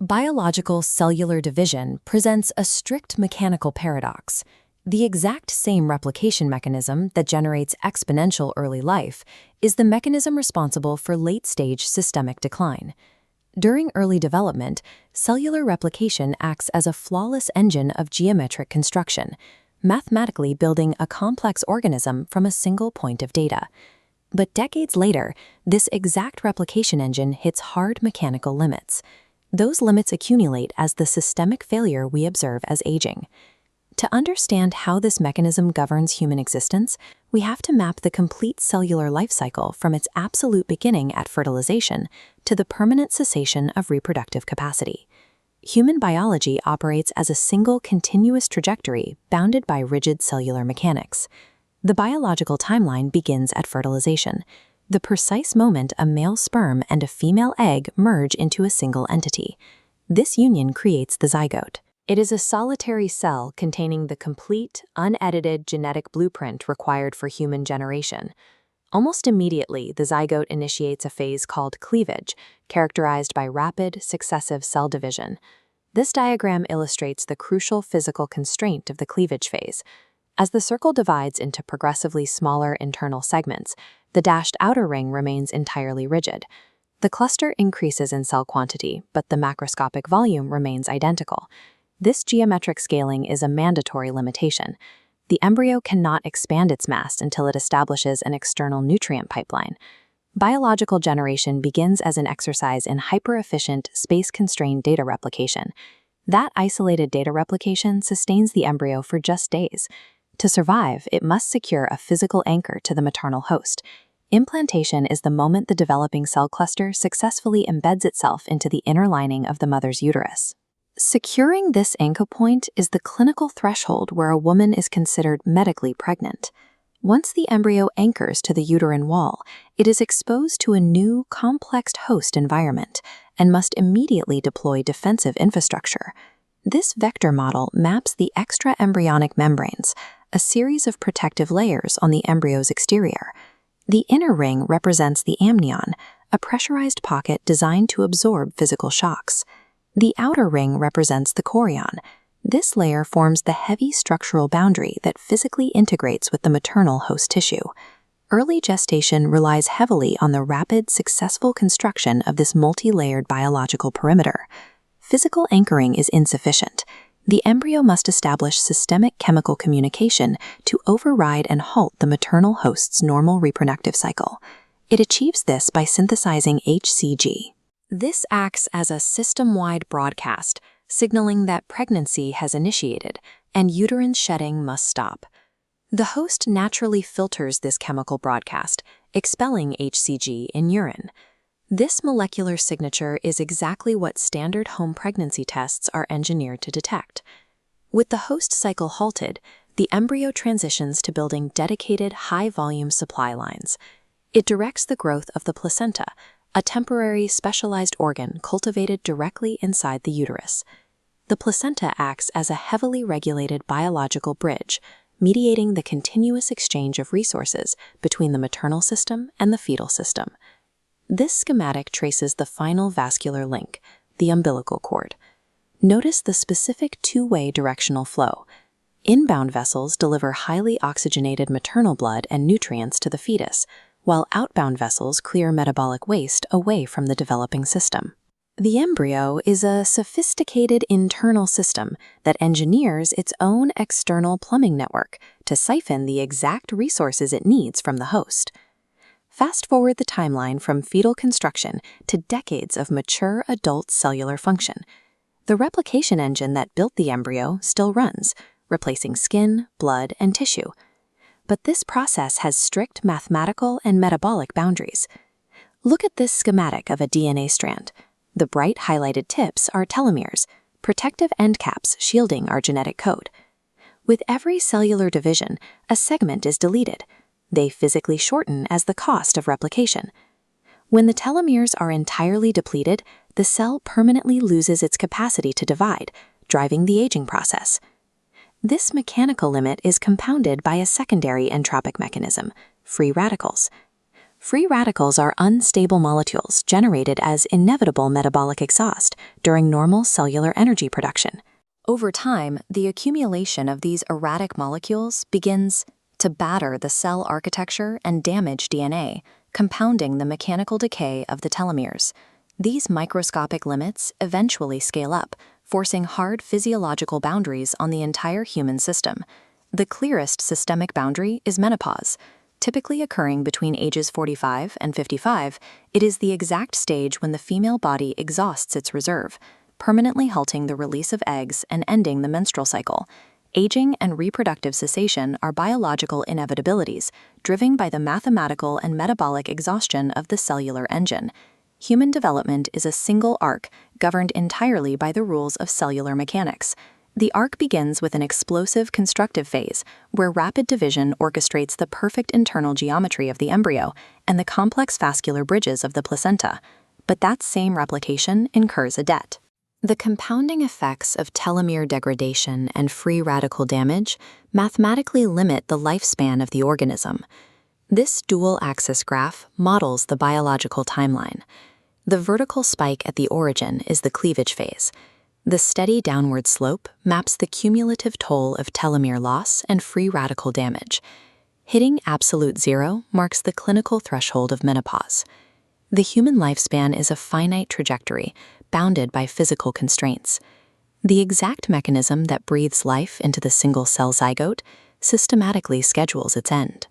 Biological cellular division presents a strict mechanical paradox. The exact same replication mechanism that generates exponential early life is the mechanism responsible for late-stage systemic decline. During early development, cellular replication acts as a flawless engine of geometric construction, mathematically building a complex organism from a single point of data. But decades later, this exact replication engine hits hard mechanical limits. Those limits accumulate as the systemic failure we observe as aging. To understand how this mechanism governs human existence, we have to map the complete cellular life cycle from its absolute beginning at fertilization to the permanent cessation of reproductive capacity. Human biology operates as a single continuous trajectory bounded by rigid cellular mechanics. The biological timeline begins at fertilization, the precise moment a male sperm and a female egg merge into a single entity. This union creates the zygote. It is a solitary cell containing the complete, unedited genetic blueprint required for human generation. Almost immediately, the zygote initiates a phase called cleavage, characterized by rapid, successive cell division. This diagram illustrates the crucial physical constraint of the cleavage phase. As the circle divides into progressively smaller internal segments, the dashed outer ring remains entirely rigid. The cluster increases in cell quantity, but the macroscopic volume remains identical. This geometric scaling is a mandatory limitation. The embryo cannot expand its mass until it establishes an external nutrient pipeline. Biological generation begins as an exercise in hyper-efficient, space-constrained data replication. That isolated data replication sustains the embryo for just days. To survive, it must secure a physical anchor to the maternal host. Implantation is the moment the developing cell cluster successfully embeds itself into the inner lining of the mother's uterus. Securing this anchor point is the clinical threshold where a woman is considered medically pregnant. Once the embryo anchors to the uterine wall, it is exposed to a new, complex host environment and must immediately deploy defensive infrastructure. This vector model maps the extraembryonic membranes, a series of protective layers on the embryo's exterior. The inner ring represents the amnion, a pressurized pocket designed to absorb physical shocks. The outer ring represents the chorion. This layer forms the heavy structural boundary that physically integrates with the maternal host tissue. Early gestation relies heavily on the rapid, successful construction of this multi-layered biological perimeter. Physical anchoring is insufficient. The embryo must establish systemic chemical communication to override and halt the maternal host's normal reproductive cycle. It achieves this by synthesizing HCG. This acts as a system-wide broadcast, signaling that pregnancy has initiated and uterine shedding must stop. The host naturally filters this chemical broadcast, expelling HCG in urine. This molecular signature is exactly what standard home pregnancy tests are engineered to detect. With the host cycle halted, the embryo transitions to building dedicated high-volume supply lines. It directs the growth of the placenta, a temporary specialized organ cultivated directly inside the uterus. The placenta acts as a heavily regulated biological bridge, mediating the continuous exchange of resources between the maternal system and the fetal system. This schematic traces the final vascular link, the umbilical cord. Notice the specific two-way directional flow. Inbound vessels deliver highly oxygenated maternal blood and nutrients to the fetus, while outbound vessels clear metabolic waste away from the developing system. The embryo is a sophisticated internal system that engineers its own external plumbing network to siphon the exact resources it needs from the host. Fast forward the timeline from fetal construction to decades of mature adult cellular function. The replication engine that built the embryo still runs, replacing skin, blood, and tissue. But this process has strict mathematical and metabolic boundaries. Look at this schematic of a DNA strand. The bright highlighted tips are telomeres, protective end caps shielding our genetic code. With every cellular division, a segment is deleted. They physically shorten as the cost of replication. When the telomeres are entirely depleted, the cell permanently loses its capacity to divide, driving the aging process. This mechanical limit is compounded by a secondary entropic mechanism, free radicals. Free radicals are unstable molecules generated as inevitable metabolic exhaust during normal cellular energy production. Over time, the accumulation of these erratic molecules begins to batter the cell architecture and damage DNA, compounding the mechanical decay of the telomeres. These microscopic limits eventually scale up, forcing hard physiological boundaries on the entire human system. The clearest systemic boundary is menopause. Typically occurring between ages 45 and 55, it is the exact stage when the female body exhausts its reserve, permanently halting the release of eggs and ending the menstrual cycle. Aging and reproductive cessation are biological inevitabilities, driven by the mathematical and metabolic exhaustion of the cellular engine. Human development is a single arc, governed entirely by the rules of cellular mechanics. The arc begins with an explosive constructive phase, where rapid division orchestrates the perfect internal geometry of the embryo and the complex vascular bridges of the placenta. But that same replication incurs a debt. The compounding effects of telomere degradation and free radical damage mathematically limit the lifespan of the organism. This dual-axis graph models the biological timeline. The vertical spike at the origin is the cleavage phase. The steady downward slope maps the cumulative toll of telomere loss and free radical damage. Hitting absolute zero marks the clinical threshold of menopause. The human lifespan is a finite trajectory, bounded by physical constraints. The exact mechanism that breathes life into the single-cell zygote systematically schedules its end.